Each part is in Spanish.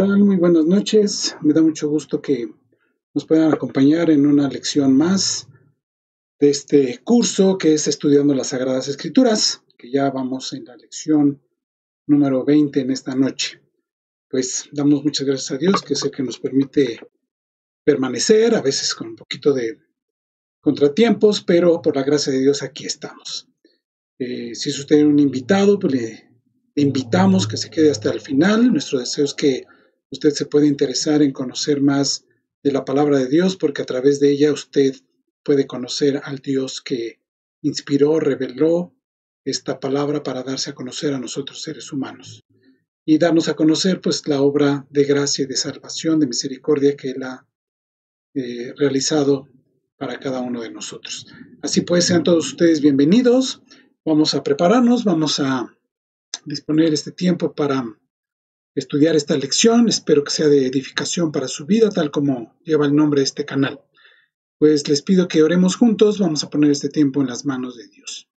tal? Muy buenas noches. Me da mucho gusto que nos puedan acompañar en una lección más de este curso que es Estudiando las Sagradas Escrituras, que ya vamos en la lección número 20 en esta noche. Pues damos muchas gracias a Dios, que es el que nos permite permanecer, a veces con un poquito de contratiempos, pero por la gracia de Dios aquí estamos. Si es usted un invitado, pues le invitamos que se quede hasta el final. Nuestro deseo es que usted se pueda interesar en conocer más de la palabra de Dios, porque a través de ella usted puede conocer al Dios que inspiró, reveló esta palabra para darse a conocer a nosotros seres humanos y darnos a conocer pues la obra de gracia y de salvación, de misericordia que Él ha realizado para cada uno de nosotros. Así pues, sean todos ustedes bienvenidos. Vamos a prepararnos, vamos a disponer este tiempo para estudiar esta lección. Espero que sea de edificación para su vida, tal como lleva el nombre de este canal. Pues les pido que oremos juntos. Vamos a poner este tiempo en las manos de Dios.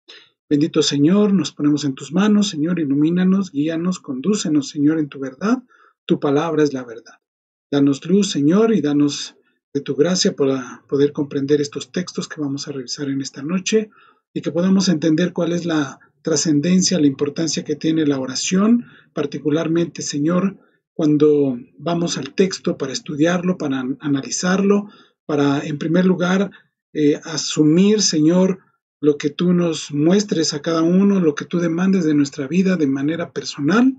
Bendito Señor, nos ponemos en tus manos. Señor, ilumínanos, guíanos, condúcenos, Señor, en tu verdad. Tu palabra es la verdad. Danos luz, Señor, y danos de tu gracia para poder comprender estos textos que vamos a revisar en esta noche y que podamos entender cuál es la trascendencia, la importancia que tiene la oración, particularmente, Señor, cuando vamos al texto para estudiarlo, para analizarlo, para, en primer lugar, asumir, Señor, lo que tú nos muestres a cada uno, lo que tú demandes de nuestra vida de manera personal,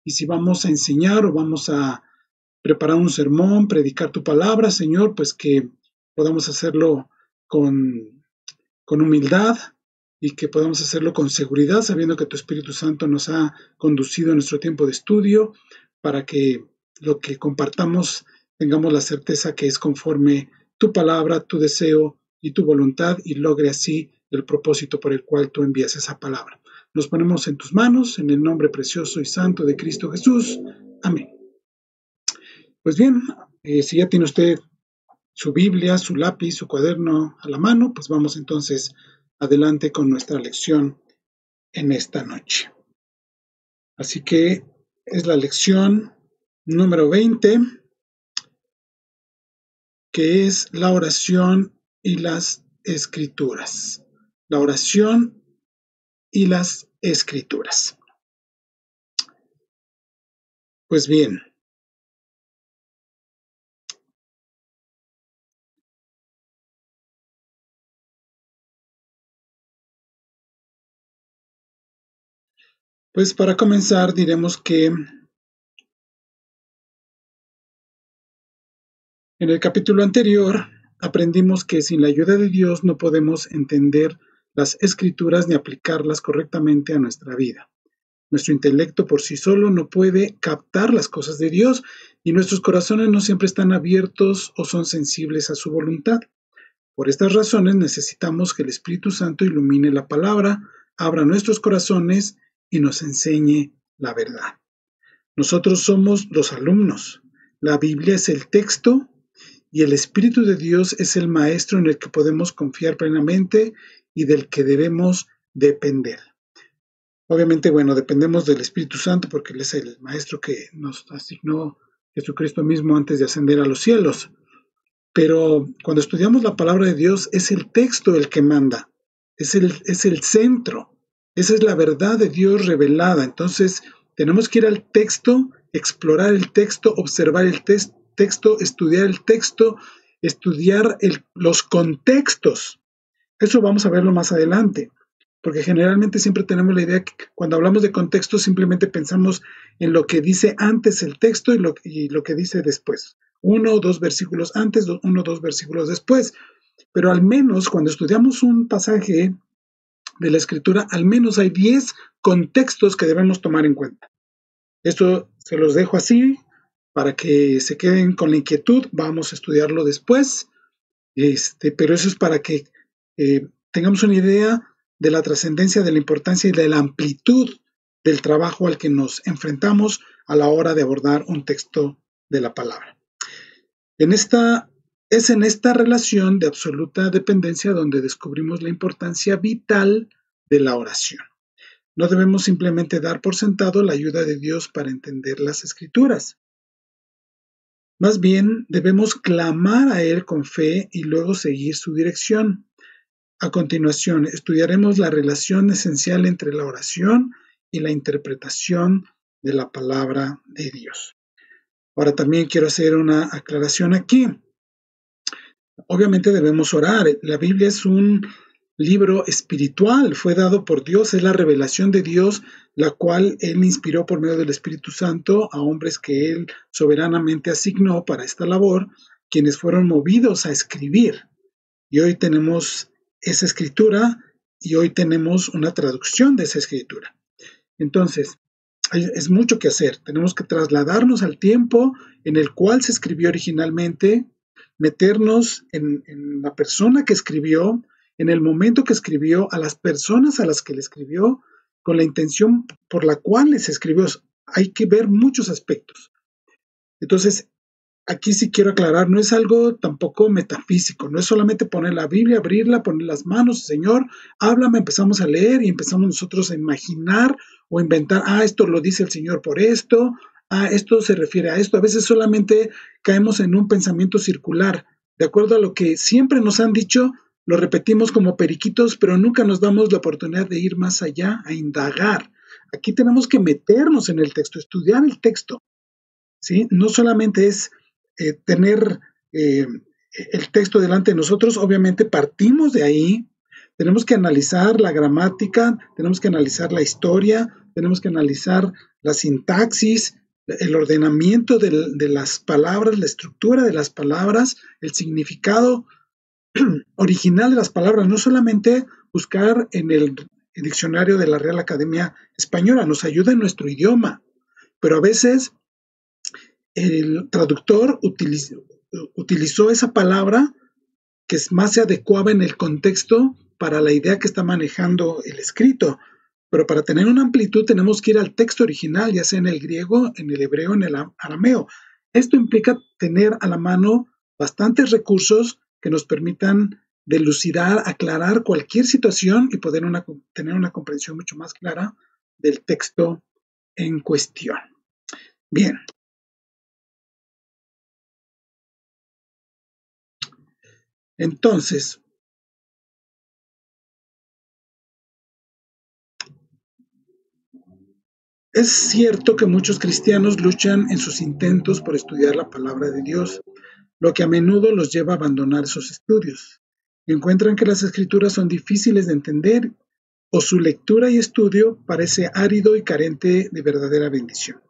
y si vamos a enseñar o vamos a preparar un sermón, predicar tu palabra, Señor, pues que podamos hacerlo con humildad y que podamos hacerlo con seguridad, sabiendo que tu Espíritu Santo nos ha conducido en nuestro tiempo de estudio para que lo que compartamos tengamos la certeza que es conforme tu palabra, tu deseo y tu voluntad y logre así el propósito por el cual tú envías esa palabra. Nos ponemos en tus manos, en el nombre precioso y santo de Cristo Jesús. Amén. Pues bien, si ya tiene usted su Biblia, su lápiz, su cuaderno a la mano, pues vamos entonces adelante con nuestra lección en esta noche. Así que es la lección número 20, que es la oración y las escrituras. La oración y las escrituras. Pues bien, pues para comenzar diremos que en el capítulo anterior aprendimos que sin la ayuda de Dios no podemos entender las escrituras ni aplicarlas correctamente a nuestra vida. Nuestro intelecto por sí solo no puede captar las cosas de Dios y nuestros corazones no siempre están abiertos o son sensibles a su voluntad. Por estas razones necesitamos que el Espíritu Santo ilumine la palabra, abra nuestros corazones y nos enseñe la verdad. Nosotros somos los alumnos. La Biblia es el texto y el Espíritu de Dios es el maestro en el que podemos confiar plenamente y del que debemos depender. Obviamente, bueno, dependemos del Espíritu Santo porque Él es el maestro que nos asignó Jesucristo mismo antes de ascender a los cielos. Pero cuando estudiamos la palabra de Dios, es el texto el que manda, es el centro, esa es la verdad de Dios revelada. Entonces, tenemos que ir al texto, explorar el texto, observar el texto, estudiar el texto, estudiar los contextos. Eso vamos a verlo más adelante, porque generalmente siempre tenemos la idea que cuando hablamos de contexto simplemente pensamos en lo que dice antes el texto y lo que dice después. 1 o 2 versículos antes, 1 o 2 versículos después. Pero al menos cuando estudiamos un pasaje de la Escritura, al menos hay 10 contextos que debemos tomar en cuenta. Esto se los dejo así para que se queden con la inquietud. Vamos a estudiarlo después. Pero eso es para que tengamos una idea de la trascendencia, de la importancia y de la amplitud del trabajo al que nos enfrentamos a la hora de abordar un texto de la palabra. Es en esta relación de absoluta dependencia donde descubrimos la importancia vital de la oración. No debemos simplemente dar por sentado la ayuda de Dios para entender las Escrituras. Más bien, debemos clamar a Él con fe y luego seguir su dirección. A continuación, estudiaremos la relación esencial entre la oración y la interpretación de la palabra de Dios. Ahora también quiero hacer una aclaración aquí. Obviamente debemos orar. La Biblia es un libro espiritual, fue dado por Dios, es la revelación de Dios, la cual Él inspiró por medio del Espíritu Santo a hombres que Él soberanamente asignó para esta labor, quienes fueron movidos a escribir. Y hoy tenemos esa escritura y hoy tenemos una traducción de esa escritura. Entonces, es mucho que hacer. Tenemos que trasladarnos al tiempo en el cual se escribió originalmente, meternos en la persona que escribió, en el momento que escribió, a las personas a las que le escribió, con la intención por la cual les escribió. Hay que ver muchos aspectos. Entonces, aquí sí quiero aclarar, no es algo tampoco metafísico, no es solamente poner la Biblia, abrirla, poner las manos, Señor, háblame, empezamos a leer y empezamos nosotros a imaginar o inventar, esto lo dice el Señor por esto, esto se refiere a esto. A veces solamente caemos en un pensamiento circular, de acuerdo a lo que siempre nos han dicho, lo repetimos como periquitos, pero nunca nos damos la oportunidad de ir más allá, a indagar. Aquí tenemos que meternos en el texto, estudiar el texto, ¿sí? No solamente es tener el texto delante de nosotros, obviamente partimos de ahí, tenemos que analizar la gramática, tenemos que analizar la historia, tenemos que analizar la sintaxis, el ordenamiento de las palabras, la estructura de las palabras, el significado original de las palabras, no solamente buscar en el diccionario de la Real Academia Española, nos ayuda en nuestro idioma, pero a veces el traductor utilizó esa palabra que más se adecuaba en el contexto para la idea que está manejando el escrito. Pero para tener una amplitud tenemos que ir al texto original, ya sea en el griego, en el hebreo, en el arameo. Esto implica tener a la mano bastantes recursos que nos permitan dilucidar, aclarar cualquier situación y poder tener una comprensión mucho más clara del texto en cuestión. Bien. Entonces, es cierto que muchos cristianos luchan en sus intentos por estudiar la palabra de Dios, lo que a menudo los lleva a abandonar esos estudios. Encuentran que las escrituras son difíciles de entender o su lectura y estudio parece árido y carente de verdadera bendición.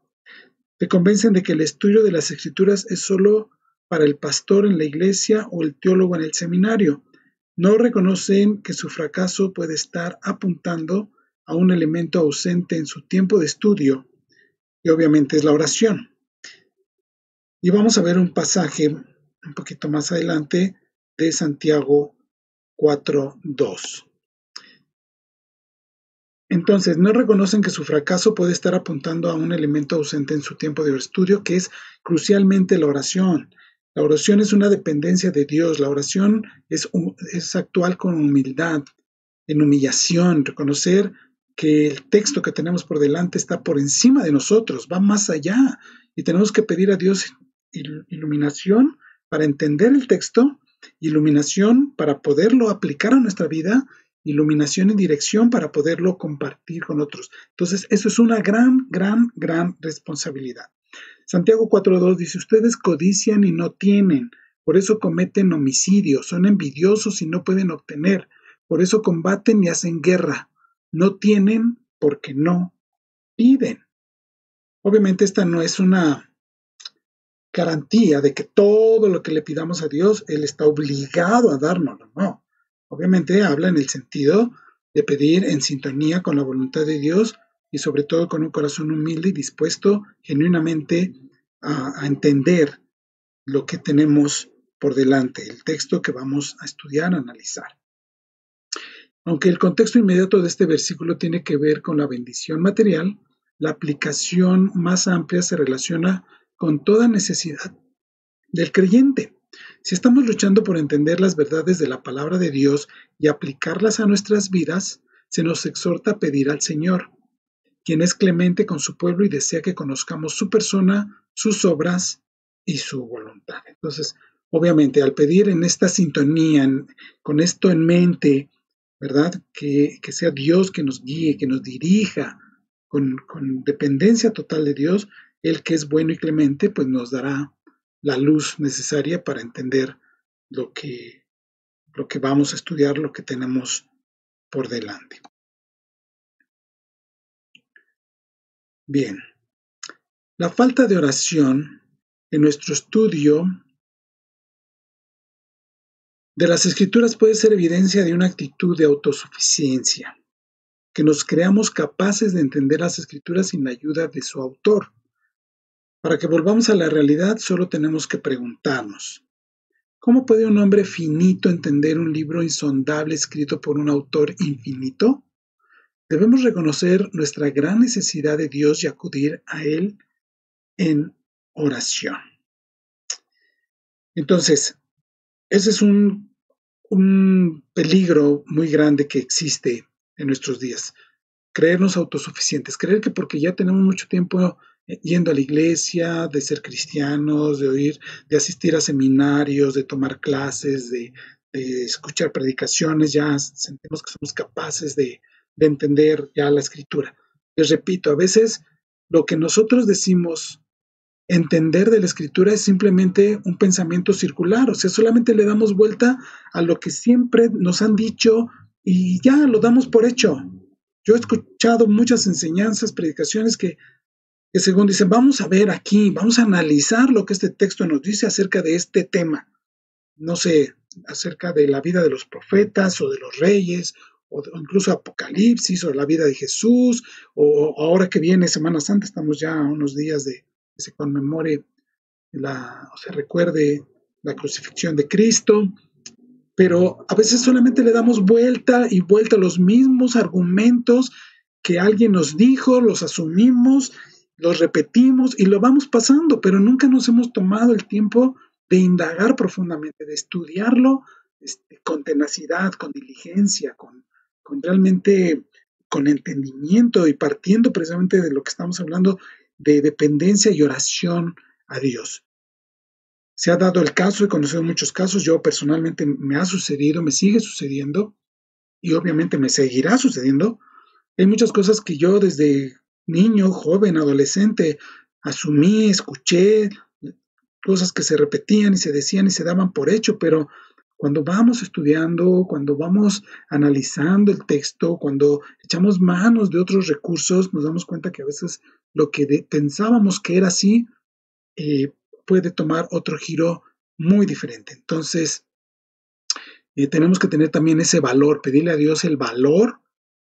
Se convencen de que el estudio de las escrituras es solo para el pastor en la iglesia o el teólogo en el seminario. No reconocen que su fracaso puede estar apuntando a un elemento ausente en su tiempo de estudio, y obviamente es la oración. Y vamos a ver un pasaje un poquito más adelante de Santiago 4:2. Entonces, no reconocen que su fracaso puede estar apuntando a un elemento ausente en su tiempo de estudio, que es crucialmente la oración. La oración es una dependencia de Dios. La oración es actuar con humildad, en humillación, reconocer que el texto que tenemos por delante está por encima de nosotros, va más allá. Y tenemos que pedir a Dios iluminación para entender el texto, iluminación para poderlo aplicar a nuestra vida, iluminación y dirección para poderlo compartir con otros. Entonces, eso es una gran responsabilidad. Santiago 4:2 dice, ustedes codician y no tienen, por eso cometen homicidio, son envidiosos y no pueden obtener, por eso combaten y hacen guerra, no tienen porque no piden. Obviamente esta no es una garantía de que todo lo que le pidamos a Dios, Él está obligado a dárnoslo, no. Obviamente habla en el sentido de pedir en sintonía con la voluntad de Dios y sobre todo con un corazón humilde y dispuesto genuinamente a entender lo que tenemos por delante, el texto que vamos a estudiar, a analizar. Aunque el contexto inmediato de este versículo tiene que ver con la bendición material, la aplicación más amplia se relaciona con toda necesidad del creyente. Si estamos luchando por entender las verdades de la palabra de Dios y aplicarlas a nuestras vidas, se nos exhorta a pedir al Señor, quien es clemente con su pueblo y desea que conozcamos su persona, sus obras y su voluntad. Entonces, obviamente, al pedir en esta sintonía, con esto en mente, ¿verdad? Que sea Dios que nos guíe, que nos dirija, con dependencia total de Dios, el que es bueno y clemente, pues nos dará la luz necesaria para entender lo que, lo que vamos a estudiar, lo que tenemos por delante. Bien, la falta de oración en nuestro estudio de las Escrituras puede ser evidencia de una actitud de autosuficiencia, que nos creamos capaces de entender las Escrituras sin la ayuda de su autor. Para que volvamos a la realidad, solo tenemos que preguntarnos, ¿cómo puede un hombre finito entender un libro insondable escrito por un autor infinito? Debemos reconocer nuestra gran necesidad de Dios y acudir a Él en oración. Entonces, ese es un peligro muy grande que existe en nuestros días. Creernos autosuficientes, creer que porque ya tenemos mucho tiempo yendo a la iglesia, de ser cristianos, de oír, de asistir a seminarios, de tomar clases, de escuchar predicaciones, ya sentimos que somos capaces de entender ya la escritura. Les repito, a veces lo que nosotros decimos entender de la escritura es simplemente un pensamiento circular, o sea, solamente le damos vuelta a lo que siempre nos han dicho y ya lo damos por hecho. Yo he escuchado muchas enseñanzas, predicaciones que según dicen, vamos a ver aquí, vamos a analizar lo que este texto nos dice acerca de este tema, no sé, acerca de la vida de los profetas o de los reyes, o incluso Apocalipsis, o la vida de Jesús, o ahora que viene Semana Santa, estamos ya a unos días de que se conmemore o se recuerde la crucifixión de Cristo, pero a veces solamente le damos vuelta y vuelta a los mismos argumentos que alguien nos dijo, los asumimos, los repetimos y lo vamos pasando, pero nunca nos hemos tomado el tiempo de indagar profundamente, de estudiarlo con tenacidad, con diligencia, con realmente con entendimiento y partiendo precisamente de lo que estamos hablando de dependencia y oración a Dios. Se ha dado el caso, he conocido muchos casos, yo personalmente me ha sucedido, me sigue sucediendo y obviamente me seguirá sucediendo. Hay muchas cosas que yo desde niño, joven, adolescente, asumí, escuché, cosas que se repetían y se decían y se daban por hecho, pero cuando vamos estudiando, cuando vamos analizando el texto, cuando echamos manos de otros recursos, nos damos cuenta que a veces lo que pensábamos que era así, puede tomar otro giro muy diferente. Entonces, tenemos que tener también ese valor, pedirle a Dios el valor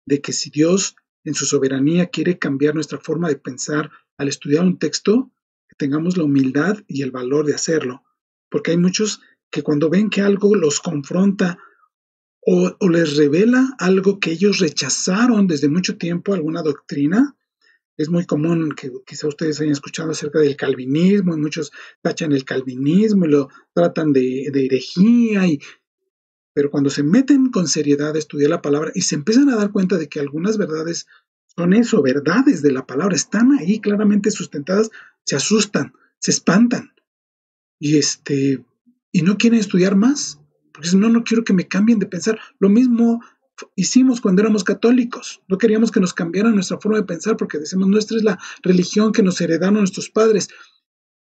de que si Dios en su soberanía quiere cambiar nuestra forma de pensar al estudiar un texto, que tengamos la humildad y el valor de hacerlo. Porque hay muchos que cuando ven que algo los confronta o les revela algo que ellos rechazaron desde mucho tiempo, alguna doctrina, es muy común que quizá ustedes hayan escuchado acerca del calvinismo y muchos tachan el calvinismo y lo tratan de herejía, pero cuando se meten con seriedad a estudiar la palabra y se empiezan a dar cuenta de que algunas verdades son eso, verdades de la palabra, están ahí claramente sustentadas, se asustan, se espantan y, y no quieren estudiar más, porque dicen, no quiero que me cambien de pensar. Lo mismo hicimos cuando éramos católicos. No queríamos que nos cambiaran nuestra forma de pensar porque decimos, nuestra es la religión que nos heredaron nuestros padres.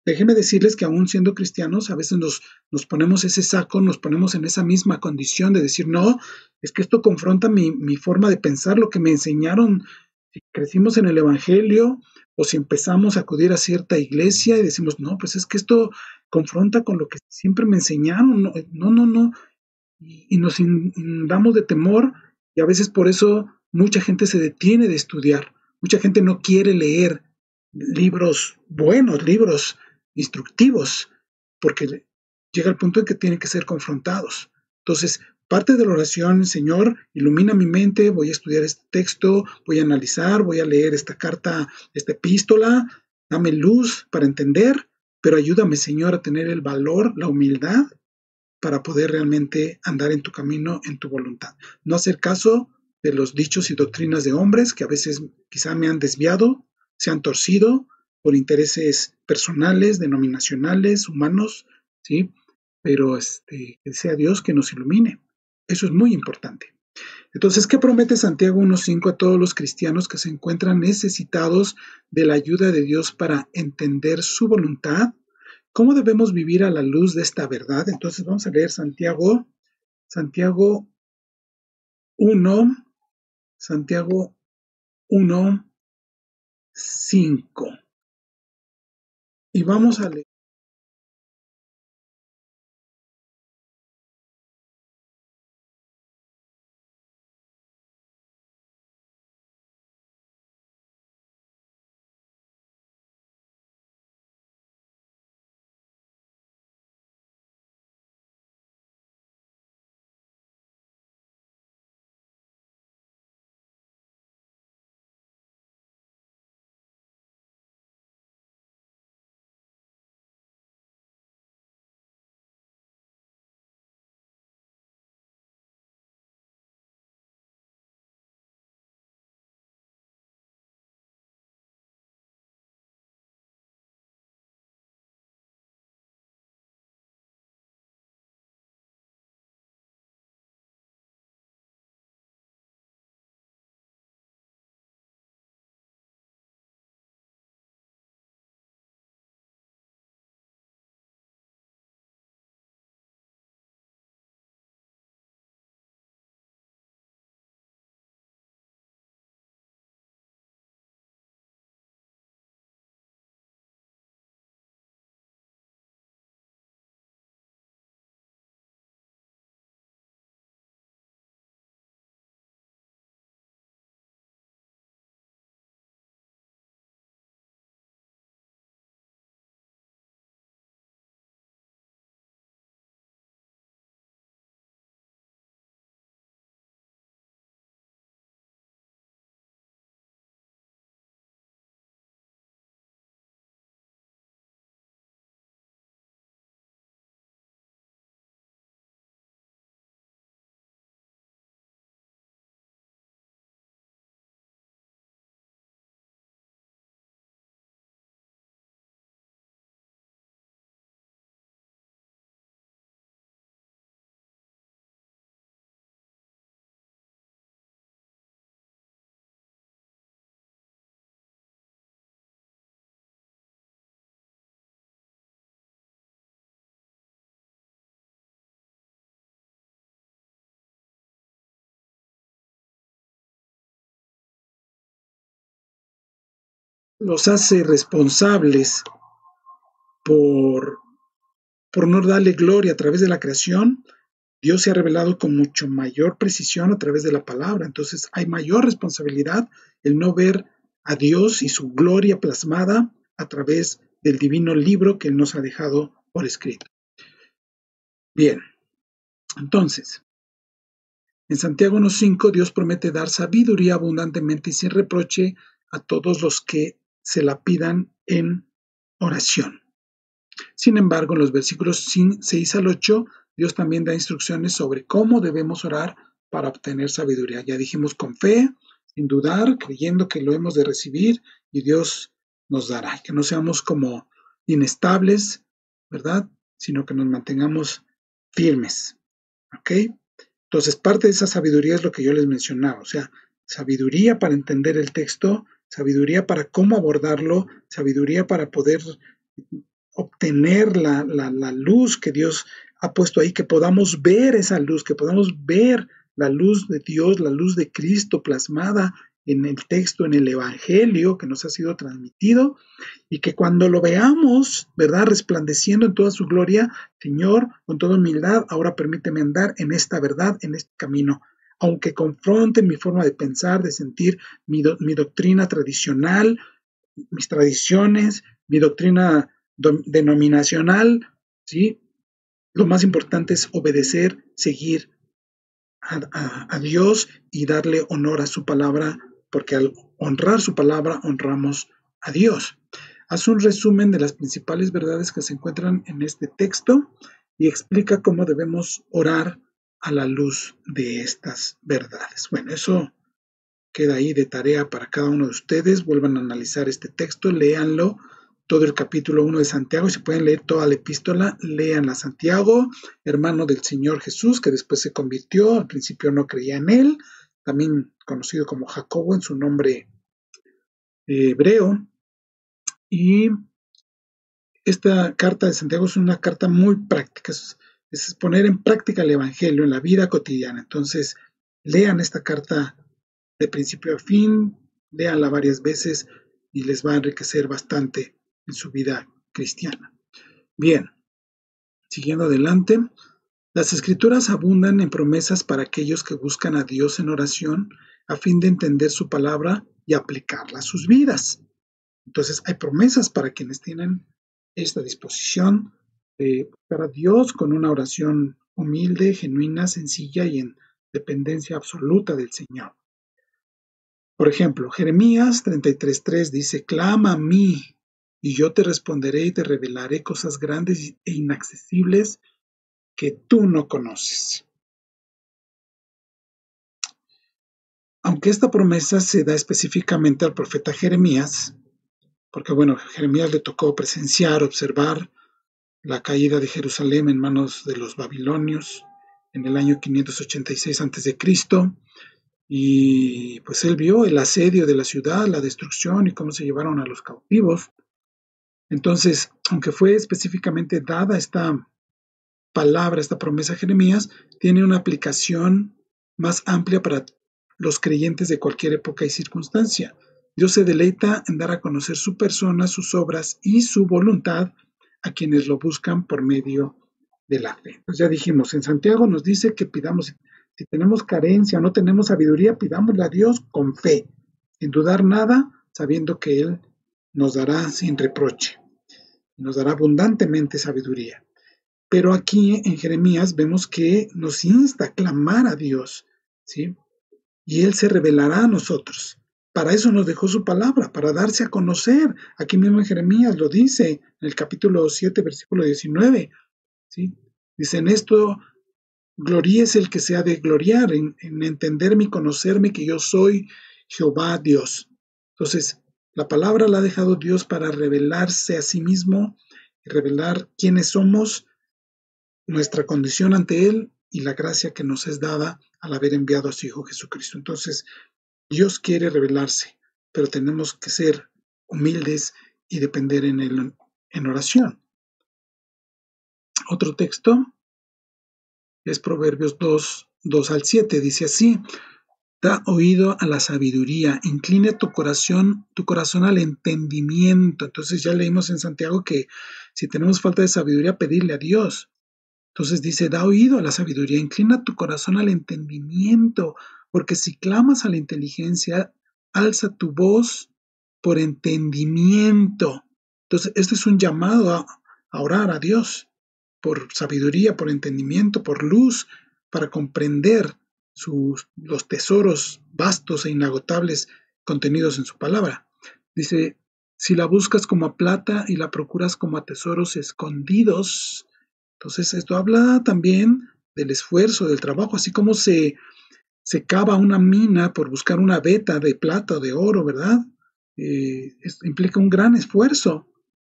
Déjenme decirles que aún siendo cristianos, a veces nos ponemos ese saco, nos ponemos en esa misma condición de decir, no, es que esto confronta mi forma de pensar, lo que me enseñaron. Si crecimos en el Evangelio o si empezamos a acudir a cierta iglesia y decimos, no, pues es que esto confronta con lo que siempre me enseñaron. No. Y nos inundamos de temor y a veces por eso mucha gente se detiene de estudiar. Mucha gente no quiere leer libros buenos, libros instructivos, porque llega el punto en que tienen que ser confrontados. Entonces, parte de la oración, Señor, ilumina mi mente, voy a estudiar este texto, voy a analizar, voy a leer esta carta, esta epístola, dame luz para entender, pero ayúdame, Señor, a tener el valor, la humildad para poder realmente andar en tu camino, en tu voluntad. No hacer caso de los dichos y doctrinas de hombres que a veces quizá me han desviado, se han torcido, por intereses personales, denominacionales, humanos, ¿sí? Pero que sea Dios que nos ilumine. Eso es muy importante. Entonces, ¿qué promete Santiago 1.5 a todos los cristianos que se encuentran necesitados de la ayuda de Dios para entender su voluntad? ¿Cómo debemos vivir a la luz de esta verdad? Entonces vamos a leer Santiago 1, Santiago 1:5. Y vamos a leer los hace responsables por, por no darle gloria a través de la creación. Dios se ha revelado con mucho mayor precisión a través de la palabra. Entonces hay mayor responsabilidad el no ver a Dios y su gloria plasmada a través del divino libro que Él nos ha dejado por escrito. Bien, entonces, en Santiago 1.5 Dios promete dar sabiduría abundantemente y sin reproche a todos los que se la pidan en oración. Sin embargo, en los versículos 6 al 8, Dios también da instrucciones sobre cómo debemos orar para obtener sabiduría. Ya dijimos con fe, sin dudar, creyendo que lo hemos de recibir y Dios nos dará. Que no seamos como inestables, ¿verdad? Sino que nos mantengamos firmes. ¿Ok? Entonces, parte de esa sabiduría es lo que yo les mencionaba. O sea, sabiduría para entender el texto, sabiduría para cómo abordarlo, sabiduría para poder obtener la luz que Dios ha puesto ahí, que podamos ver esa luz, que podamos ver la luz de Dios, la luz de Cristo plasmada en el texto, en el Evangelio que nos ha sido transmitido, y que cuando lo veamos, ¿verdad?, resplandeciendo en toda su gloria, Señor, con toda humildad, ahora permíteme andar en esta verdad, en este camino, aunque confronten mi forma de pensar, de sentir, mi doctrina tradicional, mis tradiciones, mi doctrina denominacional, ¿sí? Lo más importante es obedecer, seguir a Dios y darle honor a su palabra, porque al honrar su palabra honramos a Dios. Haz un resumen de las principales verdades que se encuentran en este texto y explica cómo debemos orar a la luz de estas verdades. Bueno, eso queda ahí de tarea para cada uno de ustedes. Vuelvan a analizar este texto, léanlo, todo el capítulo 1 de Santiago. Si pueden leer toda la epístola, lean a Santiago, hermano del Señor Jesús, que después se convirtió. Al principio no creía en él, también conocido como Jacobo en su nombre hebreo. Y esta carta de Santiago es una carta muy práctica, es poner en práctica el Evangelio en la vida cotidiana. Entonces, lean esta carta de principio a fin, léanla varias veces y les va a enriquecer bastante en su vida cristiana. Bien, siguiendo adelante, las Escrituras abundan en promesas para aquellos que buscan a Dios en oración a fin de entender su palabra y aplicarla a sus vidas. Entonces, hay promesas para quienes tienen esta disposición de buscar a Dios con una oración humilde, genuina, sencilla y en dependencia absoluta del Señor. Por ejemplo, Jeremías 33:3 dice: clama a mí y yo te responderé y te revelaré cosas grandes e inaccesibles que tú no conoces. Aunque esta promesa se da específicamente al profeta Jeremías, porque Jeremías le tocó presenciar, observar la caída de Jerusalén en manos de los babilonios en el año 586 a.C., y pues él vio el asedio de la ciudad, la destrucción y cómo se llevaron a los cautivos. Entonces, aunque fue específicamente dada esta palabra, esta promesa a Jeremías, tiene una aplicación más amplia para los creyentes de cualquier época y circunstancia. Dios se deleita en dar a conocer su persona, sus obras y su voluntad a quienes lo buscan por medio de la fe. Pues ya dijimos, en Santiago nos dice que pidamos, si tenemos carencia o no tenemos sabiduría, pidámosle a Dios con fe, sin dudar nada, sabiendo que Él nos dará sin reproche, nos dará abundantemente sabiduría. Pero aquí en Jeremías vemos que nos insta a clamar a Dios, ¿sí? Y Él se revelará a nosotros. Para eso nos dejó su palabra, para darse a conocer. Aquí mismo en Jeremías lo dice, en el capítulo 7, versículo 19, ¿sí? Dice: en esto gloríese el que se ha de gloriar, en entenderme y conocerme que yo soy Jehová Dios. Entonces, la palabra la ha dejado Dios para revelarse a sí mismo y revelar quiénes somos, nuestra condición ante Él y la gracia que nos es dada al haber enviado a su Hijo Jesucristo. Entonces, Dios quiere revelarse, pero tenemos que ser humildes y depender en Él en oración. Otro texto es Proverbios 2:2-7. Dice así: da oído a la sabiduría, inclina tu corazón al entendimiento. Entonces ya leímos en Santiago que si tenemos falta de sabiduría, pedirle a Dios. Entonces dice: da oído a la sabiduría, inclina tu corazón al entendimiento, porque si clamas a la inteligencia, alza tu voz por entendimiento. Entonces, este es un llamado a orar a Dios por sabiduría, por entendimiento, por luz, para comprender los tesoros vastos e inagotables contenidos en su palabra. Dice: si la buscas como a plata y la procuras como a tesoros escondidos. Entonces, esto habla también del esfuerzo, del trabajo, así como se cava una mina por buscar una veta de plata o de oro, ¿verdad? Implica un gran esfuerzo.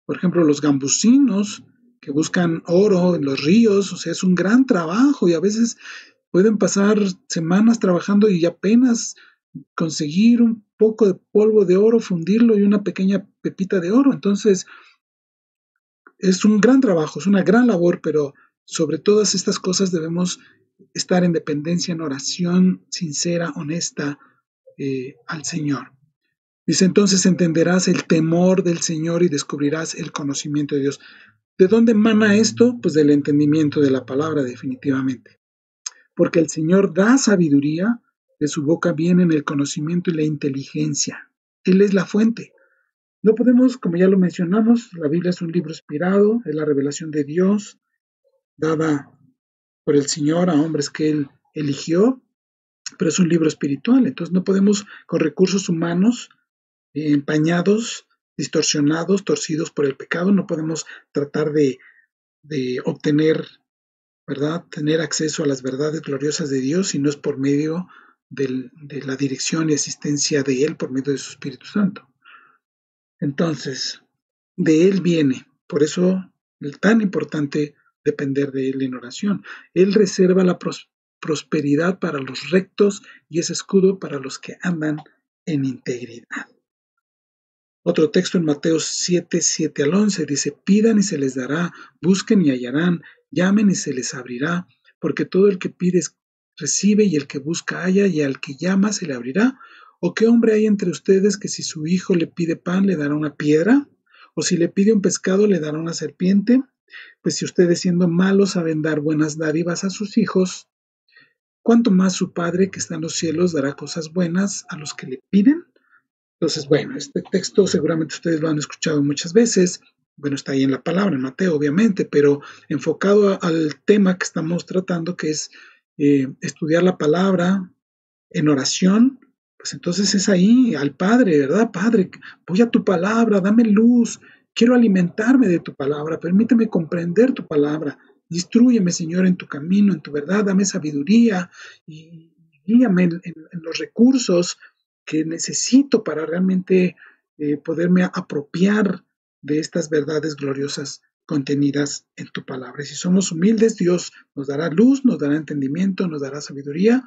Por ejemplo, los gambusinos que buscan oro en los ríos, o sea, es un gran trabajo y a veces pueden pasar semanas trabajando y apenas conseguir un poco de polvo de oro, fundirlo y una pequeña pepita de oro. Entonces, es un gran trabajo, es una gran labor, pero sobre todas estas cosas debemos estar en dependencia, en oración sincera, honesta al Señor. Dice: entonces entenderás el temor del Señor y descubrirás el conocimiento de Dios. ¿De dónde emana esto? Pues del entendimiento de la palabra, definitivamente. Porque el Señor da sabiduría, de su boca vienen el conocimiento y la inteligencia. Él es la fuente. No podemos, como ya lo mencionamos, la Biblia es un libro inspirado, es la revelación de Dios, dada por el Señor a hombres que Él eligió, pero es un libro espiritual. Entonces no podemos, con recursos humanos empañados, distorsionados, torcidos por el pecado, no podemos tratar de obtener, ¿verdad?, tener acceso a las verdades gloriosas de Dios si no es por medio de la dirección y asistencia de Él por medio de su Espíritu Santo. Entonces, de Él viene. Por eso es tan importante depender de Él en oración. Él reserva la prosperidad para los rectos y es escudo para los que andan en integridad. Otro texto en Mateo 7, 7 al 11 dice: pidan y se les dará, busquen y hallarán, llamen y se les abrirá, porque todo el que pide recibe y el que busca halla y al que llama se le abrirá. ¿O qué hombre hay entre ustedes que si su hijo le pide pan le dará una piedra? ¿O si le pide un pescado le dará una serpiente? Pues si ustedes siendo malos saben dar buenas dádivas a sus hijos, ¿cuánto más su Padre que está en los cielos dará cosas buenas a los que le piden? Entonces, bueno, este texto seguramente ustedes lo han escuchado muchas veces. Bueno, está ahí en la palabra, en Mateo, obviamente, pero enfocado al tema que estamos tratando, que es estudiar la palabra en oración, pues entonces es ahí al Padre, ¿verdad? Padre, voy a tu palabra, dame luz, quiero alimentarme de tu palabra, permíteme comprender tu palabra, instrúyeme, Señor, en tu camino, en tu verdad, dame sabiduría y guíame en los recursos que necesito para realmente poderme apropiar de estas verdades gloriosas contenidas en tu palabra. Y si somos humildes, Dios nos dará luz, nos dará entendimiento, nos dará sabiduría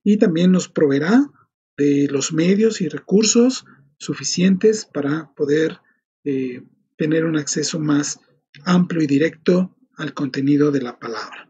y también nos proveerá de los medios y recursos suficientes para poder tener un acceso más amplio y directo al contenido de la palabra.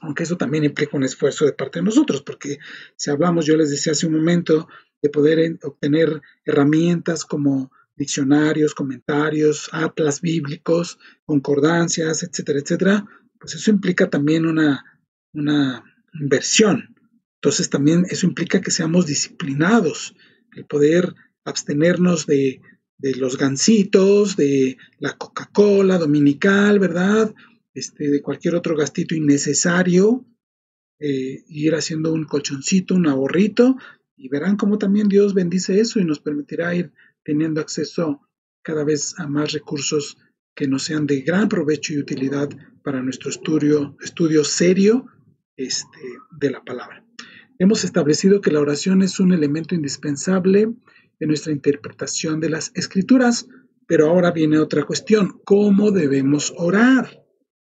Aunque eso también implica un esfuerzo de parte de nosotros, porque si hablamos, yo les decía hace un momento, de poder obtener herramientas como diccionarios, comentarios, atlas bíblicos, concordancias, etcétera, etcétera, pues eso implica también una inversión. Entonces también eso implica que seamos disciplinados, el poder abstenernos de los gansitos, de la Coca-Cola dominical, ¿verdad? De cualquier otro gastito innecesario, ir haciendo un colchoncito, un ahorrito, y verán cómo también Dios bendice eso y nos permitirá ir teniendo acceso cada vez a más recursos que nos sean de gran provecho y utilidad para nuestro estudio serio de la palabra. Hemos establecido que la oración es un elemento indispensable en nuestra interpretación de las Escrituras, pero ahora viene otra cuestión: ¿cómo debemos orar?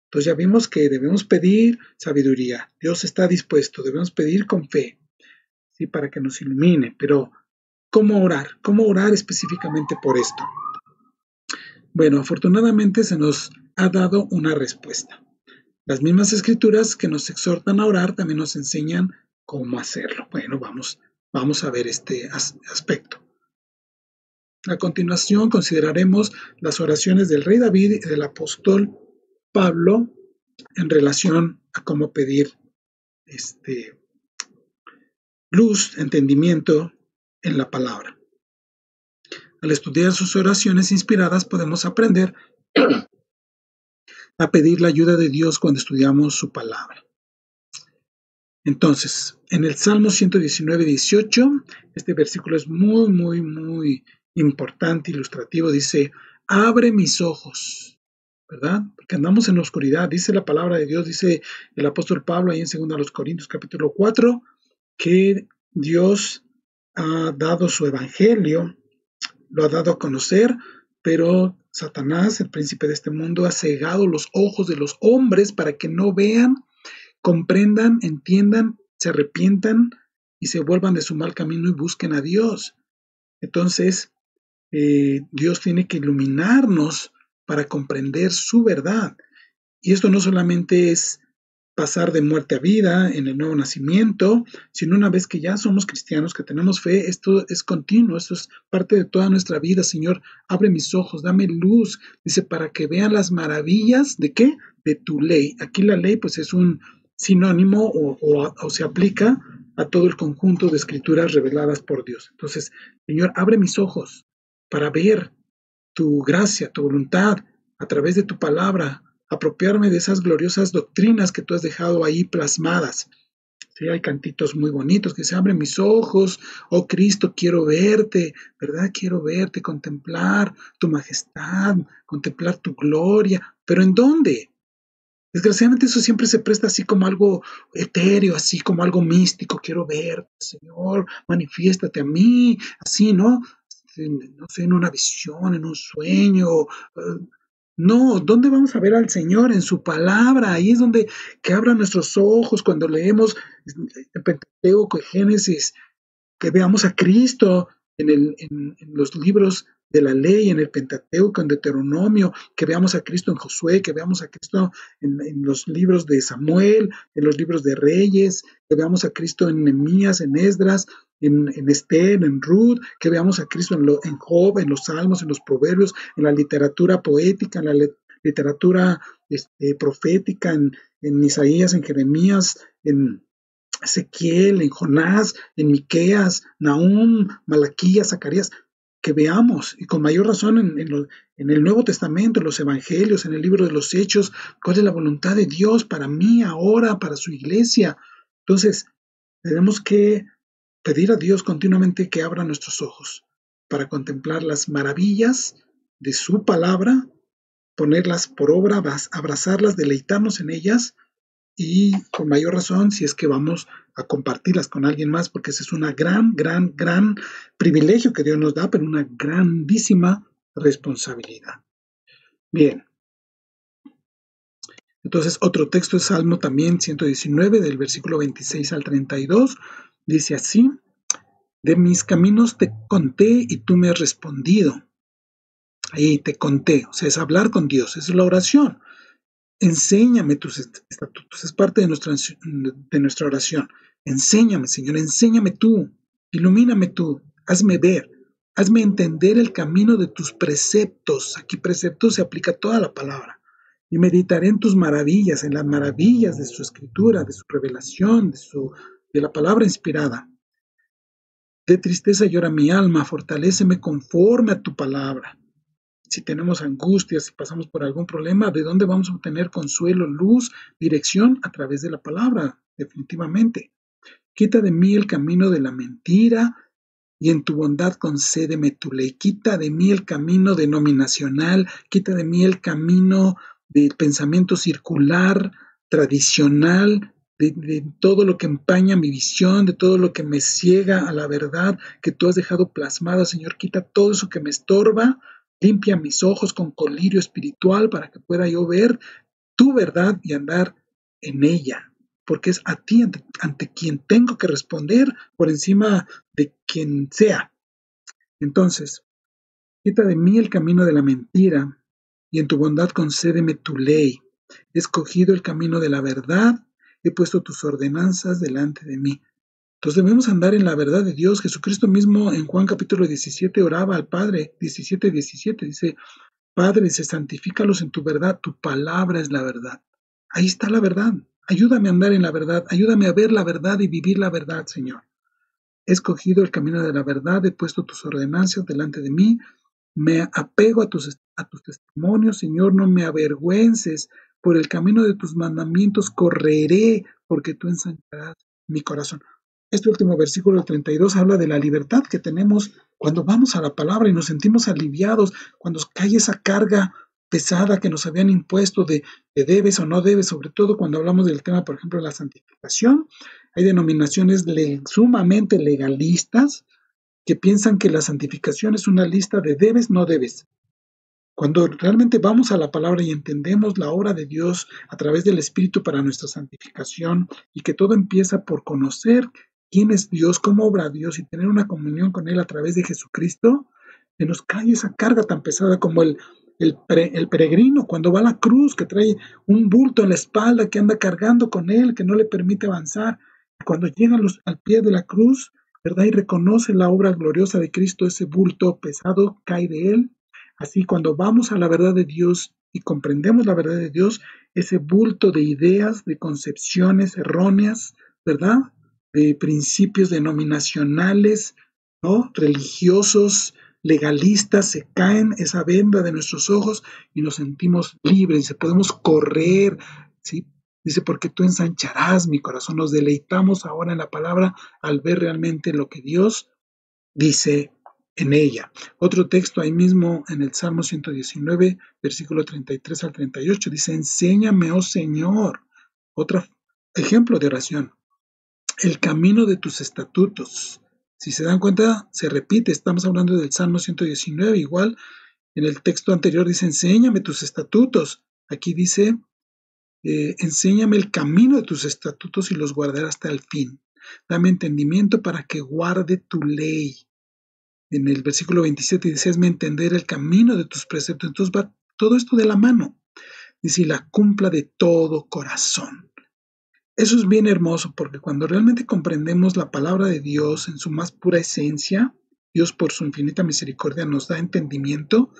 Entonces ya vimos que debemos pedir sabiduría. Dios está dispuesto, debemos pedir con fe, ¿sí? Para que nos ilumine. Pero, ¿cómo orar? ¿Cómo orar específicamente por esto? Bueno, afortunadamente se nos ha dado una respuesta. Las mismas escrituras que nos exhortan a orar también nos enseñan cómo hacerlo. Bueno, vamos a ver este aspecto. A continuación consideraremos las oraciones del rey David y del apóstol Pablo en relación a cómo pedir luz, entendimiento en la palabra. Al estudiar sus oraciones inspiradas podemos aprender a pedir la ayuda de Dios cuando estudiamos su palabra. Entonces, en el Salmo 119, 18, este versículo es muy, muy, muy importante, ilustrativo. Dice: abre mis ojos, ¿verdad? Porque andamos en la oscuridad. Dice la palabra de Dios, dice el apóstol Pablo ahí en 2 Corintios capítulo 4, que Dios ha dado su evangelio, lo ha dado a conocer, pero Satanás, el príncipe de este mundo, ha cegado los ojos de los hombres para que no vean, comprendan, entiendan, se arrepientan y se vuelvan de su mal camino y busquen a Dios. Entonces, Dios tiene que iluminarnos para comprender su verdad. Y esto no solamente es pasar de muerte a vida en el nuevo nacimiento, sino una vez que ya somos cristianos, que tenemos fe, esto es continuo, esto es parte de toda nuestra vida. Señor, abre mis ojos, dame luz, dice, para que vean las maravillas, ¿de qué? De tu ley. Aquí la ley pues es un sinónimo o se aplica a todo el conjunto de escrituras reveladas por Dios. Entonces, Señor, abre mis ojos para ver tu gracia, tu voluntad a través de tu palabra, apropiarme de esas gloriosas doctrinas que tú has dejado ahí plasmadas. Sí, hay cantitos muy bonitos que se abren mis ojos, oh Cristo, quiero verte, ¿verdad? Quiero verte, contemplar tu majestad, contemplar tu gloria. ¿Pero en dónde? Desgraciadamente eso siempre se presta así como algo etéreo, así como algo místico. Quiero ver, Señor, manifiéstate a mí, así, ¿no? No sé, en una visión, en un sueño. No, ¿dónde vamos a ver al Señor? En su palabra. Ahí es donde que abran nuestros ojos cuando leemos el Pentateuco, Génesis, que veamos a Cristo en los libros de la ley, en el Pentateuco, en Deuteronomio, que veamos a Cristo en Josué, que veamos a Cristo en los libros de Samuel, en los libros de Reyes, que veamos a Cristo en Nehemías, en Esdras, en Esther, en Ruth, que veamos a Cristo en Job, en los Salmos, en los Proverbios, en la literatura poética, en la literatura profética, en Isaías, en Jeremías, en Ezequiel, en Jonás, en Miqueas, Nahum, Malaquías, Zacarías, que veamos, y con mayor razón en el Nuevo Testamento, en los Evangelios, en el libro de los Hechos, cuál es la voluntad de Dios para mí ahora, para su iglesia. Entonces, tenemos que pedir a Dios continuamente que abra nuestros ojos para contemplar las maravillas de su palabra, ponerlas por obra, abrazarlas, deleitarnos en ellas y con mayor razón si es que vamos a compartirlas con alguien más, porque ese es una gran privilegio que Dios nos da, pero una grandísima responsabilidad. Bien, entonces otro texto es Salmo también 119, del versículo 26 al 32, dice así: de mis caminos te conté y tú me has respondido. Ahí te conté, o sea, es hablar con Dios, es la oración. Enséñame tus estatutos, es parte de nuestra oración. Enséñame, Señor, enséñame tú, ilumíname tú, hazme ver, hazme entender el camino de tus preceptos. Aquí preceptos se aplica toda la palabra. Y meditaré en tus maravillas, en las maravillas de su escritura, de su revelación, de la palabra inspirada. De tristeza llora mi alma, fortaléceme conforme a tu palabra. Si tenemos angustias, si pasamos por algún problema, ¿de dónde vamos a obtener consuelo, luz, dirección? A través de la palabra, definitivamente. Quita de mí el camino de la mentira y en tu bondad concédeme tu ley. Quita de mí el camino denominacional, quita de mí el camino del pensamiento circular, tradicional, de todo lo que empaña mi visión, de todo lo que me ciega a la verdad que tú has dejado plasmada, Señor. Quita todo eso que me estorba. Limpia mis ojos con colirio espiritual para que pueda yo ver tu verdad y andar en ella, porque es a ti ante quien tengo que responder por encima de quien sea. Entonces, quita de mí el camino de la mentira y en tu bondad concédeme tu ley. He escogido el camino de la verdad, he puesto tus ordenanzas delante de mí. Entonces debemos andar en la verdad de Dios. Jesucristo mismo en Juan capítulo 17 oraba al Padre, 17:17, dice: Padre, santifícalos en tu verdad, tu palabra es la verdad. Ahí está la verdad. Ayúdame a andar en la verdad, ayúdame a ver la verdad y vivir la verdad, Señor. He escogido el camino de la verdad, he puesto tus ordenanzas delante de mí, me apego a tus testimonios, Señor, no me avergüences, por el camino de tus mandamientos correré, porque tú ensancharás mi corazón. Este último versículo 32 habla de la libertad que tenemos cuando vamos a la palabra y nos sentimos aliviados, cuando cae esa carga pesada que nos habían impuesto de debes o no debes, sobre todo cuando hablamos del tema, por ejemplo, de la santificación. Hay denominaciones sumamente legalistas que piensan que la santificación es una lista de debes, no debes. Cuando realmente vamos a la palabra y entendemos la obra de Dios a través del Espíritu para nuestra santificación y que todo empieza por conocer quién es Dios, cómo obra Dios y tener una comunión con Él a través de Jesucristo, que nos cae esa carga tan pesada como el peregrino cuando va a la cruz, que trae un bulto en la espalda, que anda cargando con Él, que no le permite avanzar. Cuando llega al pie de la cruz, ¿verdad? Y reconoce la obra gloriosa de Cristo, ese bulto pesado cae de Él. Así, cuando vamos a la verdad de Dios y comprendemos la verdad de Dios, ese bulto de ideas, de concepciones erróneas, ¿verdad? De principios denominacionales, ¿no? Religiosos, legalistas, se caen esa venda de nuestros ojos y nos sentimos libres, y podemos correr, ¿sí? Dice, porque tú ensancharás mi corazón. Nos deleitamos ahora en la palabra al ver realmente lo que Dios dice en ella. Otro texto ahí mismo en el Salmo 119, versículo 33 al 38, dice, enséñame, oh Señor. Otro ejemplo de oración, el camino de tus estatutos. Si se dan cuenta, se repite, estamos hablando del Salmo 119, igual en el texto anterior dice, enséñame tus estatutos. Aquí dice, enséñame el camino de tus estatutos y los guardaré hasta el fin. Dame entendimiento para que guarde tu ley. En el versículo 27 dice, hazme entender el camino de tus preceptos. Entonces va todo esto de la mano. Dice, y la cumpla de todo corazón. Eso es bien hermoso porque cuando realmente comprendemos la palabra de Dios en su más pura esencia, Dios por su infinita misericordia nos da entendimiento,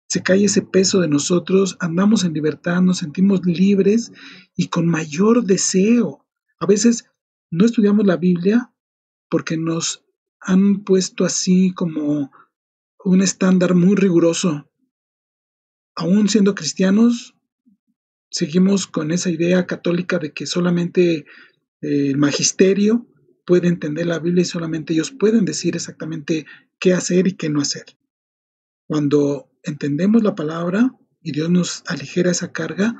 se cae ese peso de nosotros, andamos en libertad, nos sentimos libres y con mayor deseo. A veces no estudiamos la Biblia porque nos han puesto así como un estándar muy riguroso. Aún siendo cristianos, seguimos con esa idea católica de que solamente el magisterio puede entender la Biblia y solamente ellos pueden decir exactamente qué hacer y qué no hacer. Cuando entendemos la palabra y Dios nos aligera esa carga,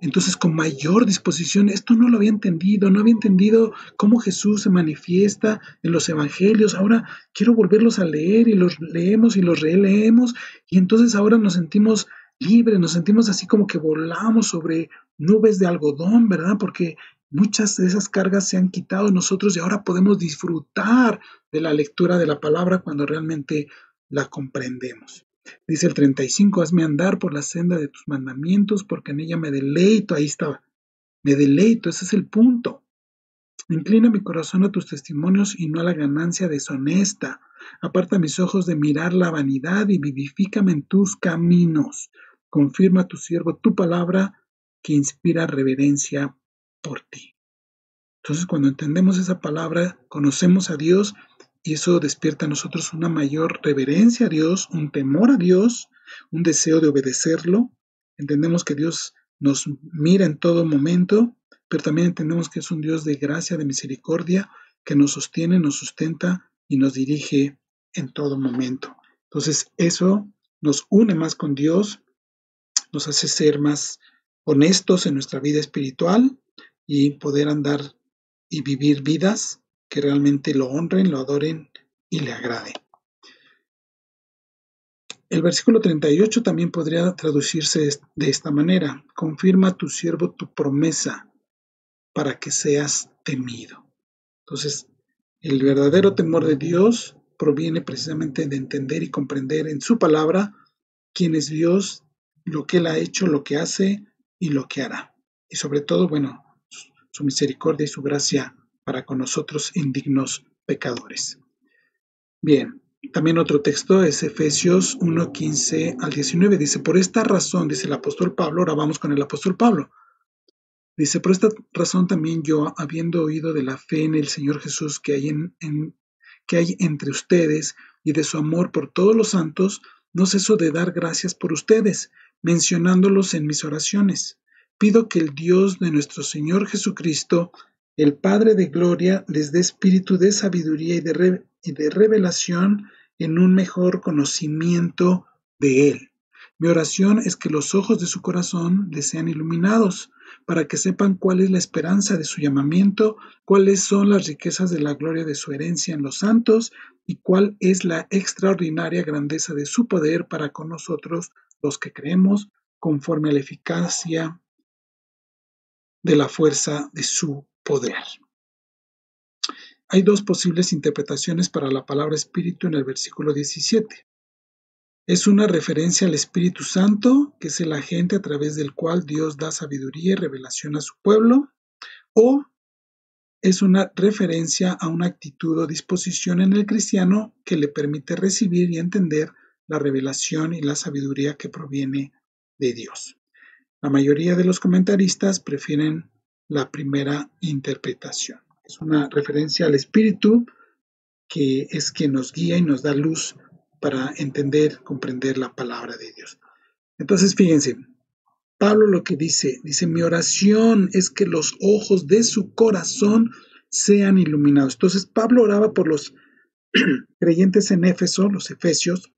entonces con mayor disposición, esto no lo había entendido, no había entendido cómo Jesús se manifiesta en los evangelios, ahora quiero volverlos a leer y los leemos y los releemos y entonces ahora nos sentimos libres, nos sentimos así como que volamos sobre nubes de algodón, ¿verdad? Porque muchas de esas cargas se han quitado de nosotros y ahora podemos disfrutar de la lectura de la palabra cuando realmente la comprendemos. Dice el 35, hazme andar por la senda de tus mandamientos, porque en ella me deleito. Ahí estaba, me deleito, ese es el punto. Inclina mi corazón a tus testimonios y no a la ganancia deshonesta. Aparta mis ojos de mirar la vanidad y vivifícame en tus caminos. Confirma a tu siervo tu palabra que inspira reverencia por ti. Entonces, cuando entendemos esa palabra, conocemos a Dios y eso despierta en nosotros una mayor reverencia a Dios, un temor a Dios, un deseo de obedecerlo. Entendemos que Dios nos mira en todo momento, pero también entendemos que es un Dios de gracia, de misericordia, que nos sostiene, nos sustenta y nos dirige en todo momento. Entonces, eso nos une más con Dios, nos hace ser más honestos en nuestra vida espiritual y poder andar y vivir vidas que realmente lo honren, lo adoren y le agraden. El versículo 38 también podría traducirse de esta manera: confirma a tu siervo tu promesa para que seas temido. Entonces, el verdadero temor de Dios proviene precisamente de entender y comprender en su palabra quién es Dios, lo que Él ha hecho, lo que hace y lo que hará. Y sobre todo, bueno, su misericordia y su gracia para con nosotros indignos pecadores. Bien, también otro texto es Efesios 1:15 al 19. Dice, por esta razón, dice el apóstol Pablo, ahora vamos con el apóstol Pablo. Dice, por esta razón también yo, habiendo oído de la fe en el Señor Jesús que hay entre ustedes y de su amor por todos los santos, no ceso de dar gracias por ustedes, mencionándolos en mis oraciones. Pido que el Dios de nuestro Señor Jesucristo, el Padre de gloria, les dé espíritu de sabiduría y de revelación en un mejor conocimiento de Él. Mi oración es que los ojos de su corazón les sean iluminados, para que sepan cuál es la esperanza de su llamamiento, cuáles son las riquezas de la gloria de su herencia en los santos, y cuál es la extraordinaria grandeza de su poder para con nosotros, los que creemos, conforme a la eficacia de la fuerza de su poder. Hay dos posibles interpretaciones para la palabra espíritu en el versículo 17. Es una referencia al Espíritu Santo, que es el agente a través del cual Dios da sabiduría y revelación a su pueblo, o es una referencia a una actitud o disposición en el cristiano que le permite recibir y entender la revelación y la sabiduría que proviene de Dios. La mayoría de los comentaristas prefieren la primera interpretación. Es una referencia al Espíritu, que es quien nos guía y nos da luz para entender, comprender la palabra de Dios. Entonces, fíjense, Pablo lo que dice, mi oración es que los ojos de su corazón sean iluminados. Entonces, Pablo oraba por los creyentes en Éfeso, los efesios,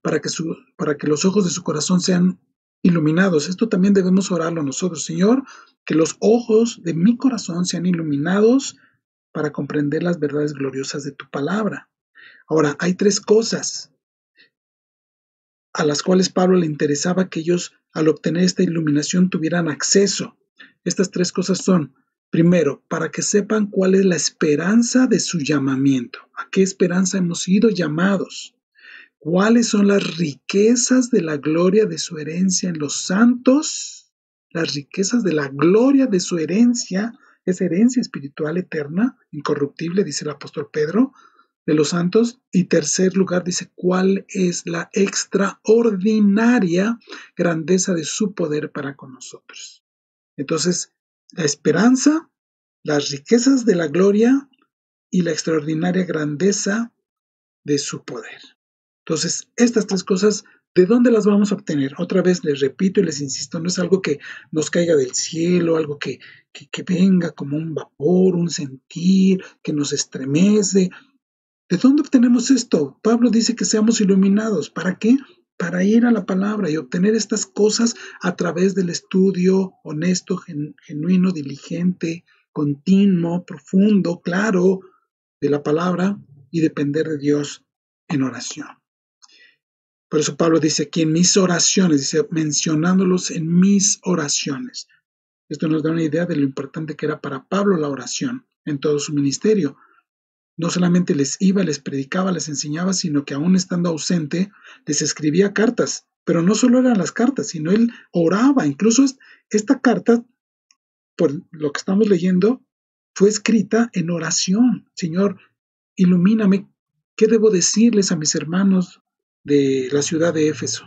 para que los ojos de su corazón sean iluminados. Esto también debemos orarlo nosotros, Señor, que los ojos de mi corazón sean iluminados para comprender las verdades gloriosas de tu palabra. Ahora, hay 3 cosas a las cuales Pablo le interesaba que ellos, al obtener esta iluminación, tuvieran acceso. Estas 3 cosas son: primero, para que sepan cuál es la esperanza de su llamamiento. ¿A qué esperanza hemos sido llamados? ¿Cuáles son las riquezas de la gloria de su herencia en los santos? Las riquezas de la gloria de su herencia, esa herencia espiritual eterna, incorruptible, dice el apóstol Pedro, de los santos. Y tercer lugar, dice, ¿cuál es la extraordinaria grandeza de su poder para con nosotros? Entonces, la esperanza, las riquezas de la gloria y la extraordinaria grandeza de su poder. Entonces, estas 3 cosas, ¿de dónde las vamos a obtener? Otra vez les repito y les insisto, no es algo que nos caiga del cielo, algo que venga como un vapor, un sentir, que nos estremece. ¿De dónde obtenemos esto? Pablo dice que seamos iluminados. ¿Para qué? Para ir a la palabra y obtener estas cosas a través del estudio honesto, genuino, diligente, continuo, profundo, claro, de la palabra y depender de Dios en oración. Por eso Pablo dice aquí en mis oraciones, dice mencionándolos en mis oraciones. Esto nos da una idea de lo importante que era para Pablo la oración en todo su ministerio. No solamente les predicaba, les enseñaba, sino que aún estando ausente, les escribía cartas. Pero no solo eran las cartas, sino él oraba. Incluso esta carta, por lo que estamos leyendo, fue escrita en oración. Señor, ilumíname. ¿Qué debo decirles a mis hermanos de la ciudad de Éfeso?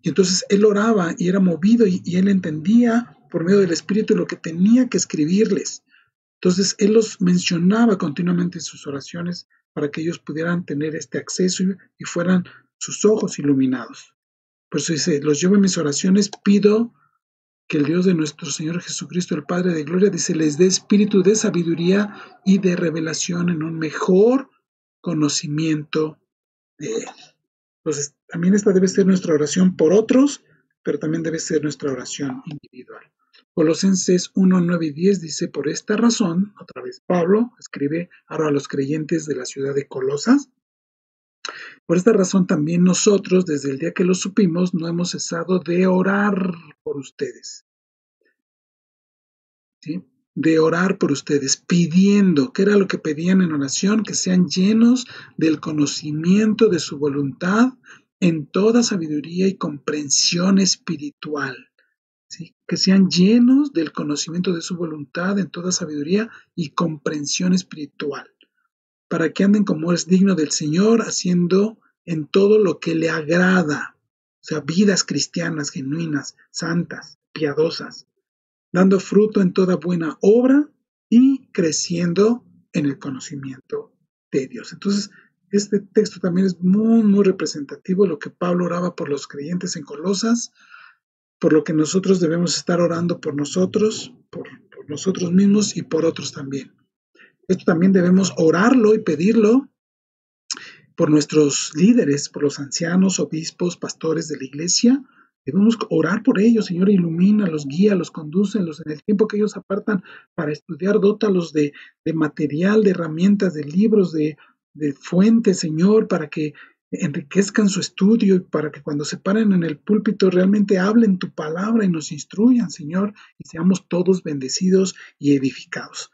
Y entonces él oraba y era movido y él entendía por medio del Espíritu lo que tenía que escribirles. Entonces él los mencionaba continuamente en sus oraciones para que ellos pudieran tener este acceso y fueran sus ojos iluminados. Por eso dice, los llevo en mis oraciones, pido que el Dios de nuestro Señor Jesucristo, el Padre de gloria, dice, les dé espíritu de sabiduría y de revelación en un mejor conocimiento de Él. Entonces, también esta debe ser nuestra oración por otros, pero también debe ser nuestra oración individual. Colosenses 1, 9 y 10 dice, por esta razón, otra vez Pablo escribe ahora a los creyentes de la ciudad de Colosas, por esta razón también nosotros, desde el día que lo supimos, no hemos cesado de orar por ustedes. ¿Sí? De orar por ustedes, pidiendo, ¿qué era lo que pedían en oración? Que sean llenos del conocimiento de su voluntad en toda sabiduría y comprensión espiritual. ¿Sí? Que sean llenos del conocimiento de su voluntad en toda sabiduría y comprensión espiritual, para que anden como es digno del Señor, haciendo en todo lo que le agrada, o sea, vidas cristianas genuinas, santas, piadosas, dando fruto en toda buena obra y creciendo en el conocimiento de Dios. Entonces, este texto también es muy, muy representativo de lo que Pablo oraba por los creyentes en Colosas, por lo que nosotros debemos estar orando por nosotros mismos y por otros también. Esto también debemos orarlo y pedirlo por nuestros líderes, por los ancianos, obispos, pastores de la iglesia. Debemos orar por ellos, Señor, ilumínalos, guíalos, condúcelos en el tiempo que ellos apartan para estudiar, dótalos de material, de herramientas, de libros, de fuentes, Señor, para que enriquezcan su estudio y para que cuando se paren en el púlpito realmente hablen tu palabra y nos instruyan, Señor, y seamos todos bendecidos y edificados.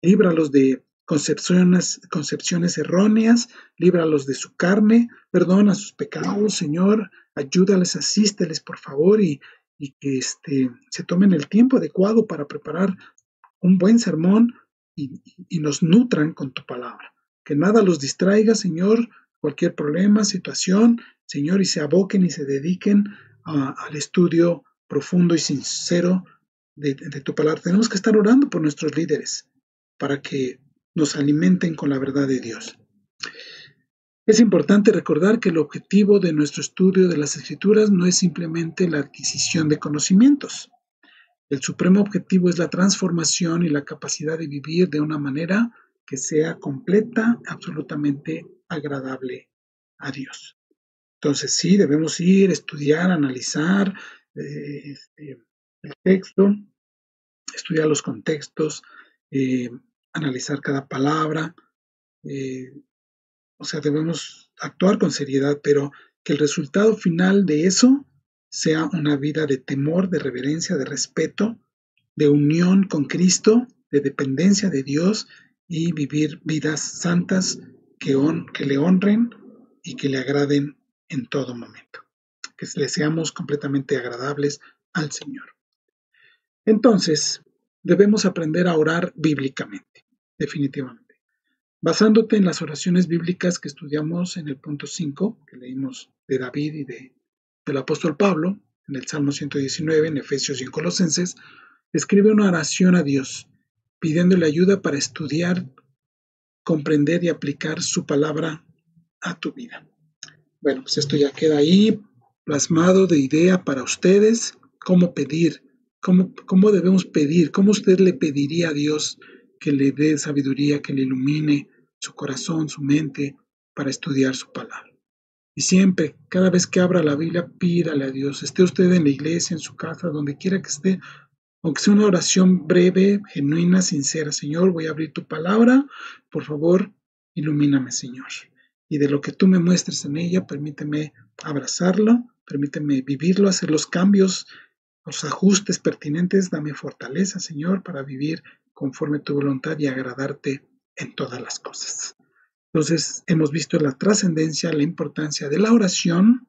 Líbralos de concepciones erróneas, líbralos de su carne, perdona sus pecados, Señor, ayúdales, asísteles, por favor, y que se tomen el tiempo adecuado para preparar un buen sermón y nos nutran con tu palabra. Que nada los distraiga, Señor, cualquier problema, situación, Señor, y se aboquen y se dediquen al estudio profundo y sincero de tu palabra. Tenemos que estar orando por nuestros líderes para que nos alimenten con la verdad de Dios. Es importante recordar que el objetivo de nuestro estudio de las Escrituras no es simplemente la adquisición de conocimientos. El supremo objetivo es la transformación y la capacidad de vivir de una manera que sea completa, absolutamente agradable a Dios. Entonces sí, debemos ir, estudiar, analizar el texto, estudiar los contextos, eh, analizar cada palabra, eh, o sea, debemos actuar con seriedad, pero que el resultado final de eso sea una vida de temor, de reverencia, de respeto, de unión con Cristo, de dependencia de Dios y vivir vidas santas que le honren y que le agraden en todo momento. Que le seamos completamente agradables al Señor. Entonces, debemos aprender a orar bíblicamente, definitivamente. Basándote en las oraciones bíblicas que estudiamos en el punto 5, que leímos de David y del apóstol Pablo, en el Salmo 119, en Efesios y en Colosenses, escribe una oración a Dios, pidiéndole ayuda para estudiar, comprender y aplicar su palabra a tu vida. Bueno, pues esto ya queda ahí plasmado de idea para ustedes, cómo pedir, cómo debemos pedir, cómo usted le pediría a Dios que le dé sabiduría, que le ilumine su corazón, su mente, para estudiar su palabra. Y siempre, cada vez que abra la Biblia, pídale a Dios, esté usted en la iglesia, en su casa, donde quiera que esté, aunque sea una oración breve, genuina, sincera. Señor, voy a abrir tu palabra, por favor, ilumíname, Señor. Y de lo que tú me muestres en ella, permíteme abrazarlo, permíteme vivirlo, hacer los cambios, los ajustes pertinentes. Dame fortaleza, Señor, para vivir conforme tu voluntad y agradarte en todas las cosas. Entonces, hemos visto la trascendencia, la importancia de la oración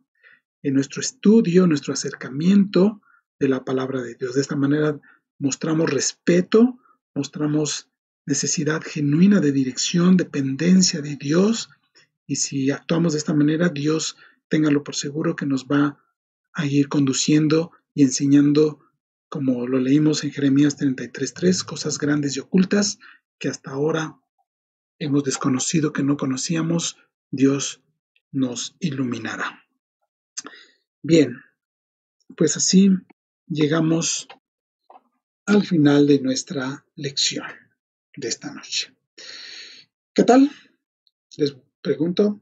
en nuestro estudio, nuestro acercamiento de la palabra de Dios. De esta manera mostramos respeto, mostramos necesidad genuina de dirección, dependencia de Dios, y si actuamos de esta manera, Dios, téngalo por seguro que nos va a ir conduciendo y enseñando, como lo leímos en Jeremías 33:3, cosas grandes y ocultas que hasta ahora hemos desconocido, que no conocíamos. Dios nos iluminará. Bien, pues así llegamos al final de nuestra lección de esta noche. ¿Qué tal? Les pregunto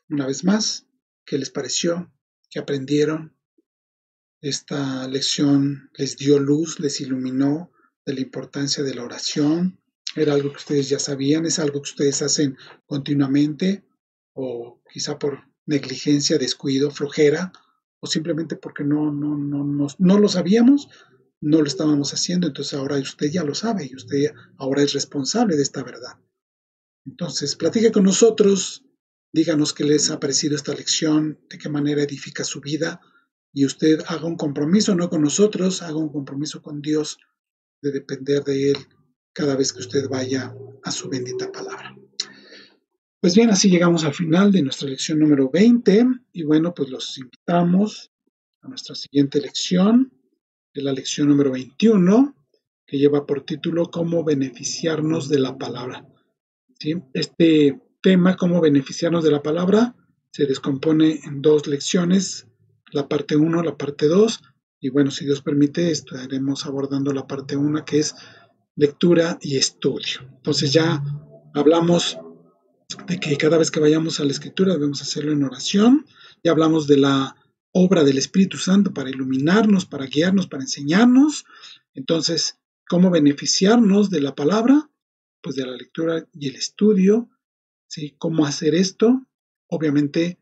una vez más, ¿qué les pareció? ¿Qué aprendieron? ¿Esta lección les dio luz, les iluminó de la importancia de la oración? ¿Era algo que ustedes ya sabían? ¿Es algo que ustedes hacen continuamente? ¿O quizá por negligencia, descuido, flojera? ¿O simplemente porque no lo sabíamos? No lo estábamos haciendo, entonces ahora usted ya lo sabe y usted ahora es responsable de esta verdad. Entonces, platique con nosotros, díganos qué les ha parecido esta lección, de qué manera edifica su vida, y usted haga un compromiso, no con nosotros, haga un compromiso con Dios de depender de Él cada vez que usted vaya a su bendita palabra. Pues bien, así llegamos al final de nuestra lección número 20, y bueno, pues los invitamos a nuestra siguiente lección, de la lección número 21, que lleva por título ¿Cómo beneficiarnos de la palabra? ¿Sí? Este tema, cómo beneficiarnos de la palabra, se descompone en dos lecciones, la parte 1, la parte 2, y bueno, si Dios permite, estaremos abordando la parte 1, que es lectura y estudio. Entonces ya hablamos de que cada vez que vayamos a la escritura debemos hacerlo en oración, ya hablamos de la obra del Espíritu Santo para iluminarnos, para guiarnos, para enseñarnos. Entonces, ¿cómo beneficiarnos de la palabra? Pues de la lectura y el estudio, ¿sí? ¿Cómo hacer esto? Obviamente,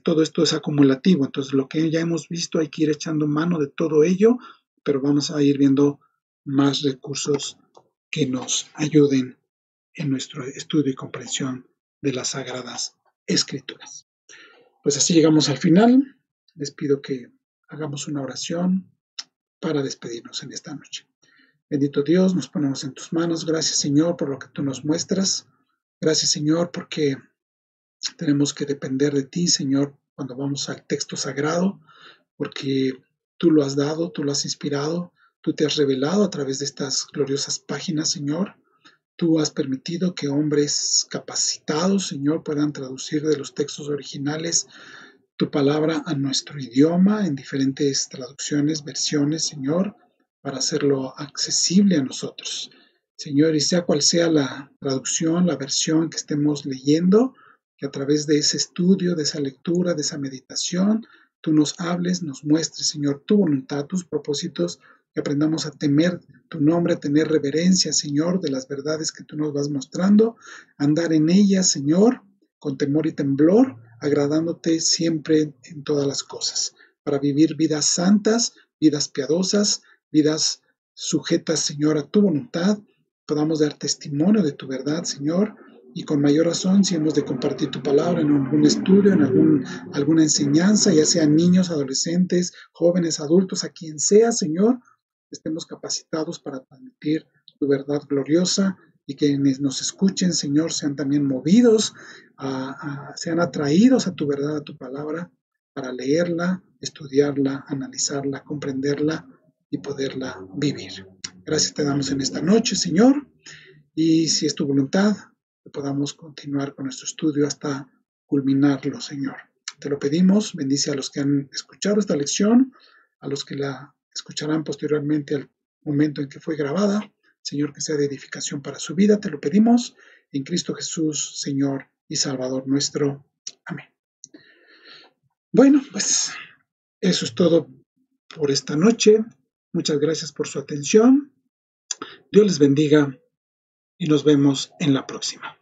todo esto es acumulativo, entonces lo que ya hemos visto hay que ir echando mano de todo ello, pero vamos a ir viendo más recursos que nos ayuden en nuestro estudio y comprensión de las Sagradas Escrituras. Pues así llegamos al final. Les pido que hagamos una oración para despedirnos en esta noche. Bendito Dios, nos ponemos en tus manos. Gracias, Señor, por lo que tú nos muestras. Gracias, Señor, porque tenemos que depender de ti, Señor, cuando vamos al texto sagrado, porque tú lo has dado, tú lo has inspirado, tú te has revelado a través de estas gloriosas páginas, Señor. Tú has permitido que hombres capacitados, Señor, puedan traducir de los textos originales tu palabra a nuestro idioma en diferentes traducciones, versiones, Señor, para hacerlo accesible a nosotros. Señor, y sea cual sea la traducción, la versión que estemos leyendo, que a través de ese estudio, de esa lectura, de esa meditación, tú nos hables, nos muestres, Señor, tu voluntad, tus propósitos, que aprendamos a temer tu nombre, a tener reverencia, Señor, de las verdades que tú nos vas mostrando, andar en ellas, Señor, con temor y temblor, agradándote siempre en todas las cosas, para vivir vidas santas, vidas piadosas, vidas sujetas, Señor, a tu voluntad, podamos dar testimonio de tu verdad, Señor, y con mayor razón si hemos de compartir tu palabra en algún estudio, en alguna enseñanza, ya sean niños, adolescentes, jóvenes, adultos, a quien sea, Señor, estemos capacitados para transmitir tu verdad gloriosa y que quienes nos escuchen, Señor, sean también movidos, sean atraídos a tu verdad, a tu palabra, para leerla, estudiarla, analizarla, comprenderla y poderla vivir. Gracias te damos en esta noche, Señor, y si es tu voluntad, que podamos continuar con nuestro estudio hasta culminarlo, Señor. Te lo pedimos, bendice a los que han escuchado esta lección, a los que la escucharán posteriormente al momento en que fue grabada. Señor, que sea de edificación para su vida, te lo pedimos en Cristo Jesús, Señor y Salvador nuestro. Amén. Bueno, pues eso es todo por esta noche. Muchas gracias por su atención. Dios les bendiga y nos vemos en la próxima.